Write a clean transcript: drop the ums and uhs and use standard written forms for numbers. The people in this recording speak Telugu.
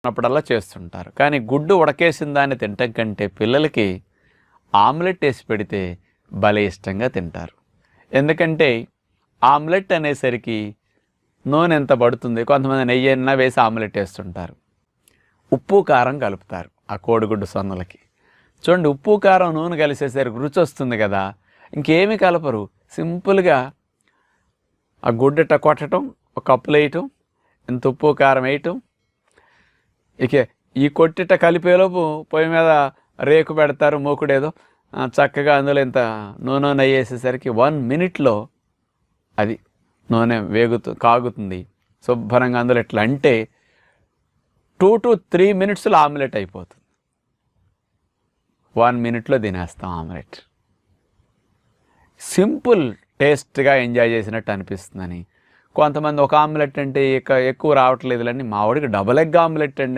ఉన్నప్పుడల్లా చేస్తుంటారు. కానీ గుడ్డు ఉడకేసిన దాన్ని తినటం కంటే పిల్లలకి ఆమ్లెట్ వేసి పెడితే భలే ఇష్టంగా తింటారు. ఎందుకంటే ఆమ్లెట్ అనేసరికి నూనె ఎంత పడుతుంది, కొంతమంది నెయ్యి అయినా వేసి ఆమ్లెట్ వేస్తుంటారు. ఉప్పు కారం కలుపుతారు ఆ కోడిగుడ్డు సొన్నలకి. చూడండి, ఉప్పు కారం నూనె కలిసేసరికి రుచి వస్తుంది కదా. ఇంకేమీ కలపరు, సింపుల్గా ఆ గుడ్డట కొట్టడం, ఒక కప్పులు వేయటం, ఇంత ఉప్పు కారం వేయటం. ఇక ఈ కొట్టిట కలిపేలోపు పొయ్యి మీద రేకు పెడతారు, మూకుడేదో చక్కగా అందులో ఇంత నూనె నెయ్యి వేసేసరికి 1 minute అది నూనె కాగుతుంది శుభ్రంగా. అందులో ఎట్లా అంటే 2 to 3 minutes ఆమ్లెట్ అయిపోతుంది. 1 minute తినేస్తాం ఆమ్లెట్. సింపుల్, టేస్ట్గా ఎంజాయ్ చేసినట్టు అనిపిస్తుందని. కొంతమంది ఒక ఆమ్లెట్ అంటే ఎక్కువ రావట్లేదులని, మా వాడికి డబుల్ ఎగ్ ఆమ్లెట్ అండి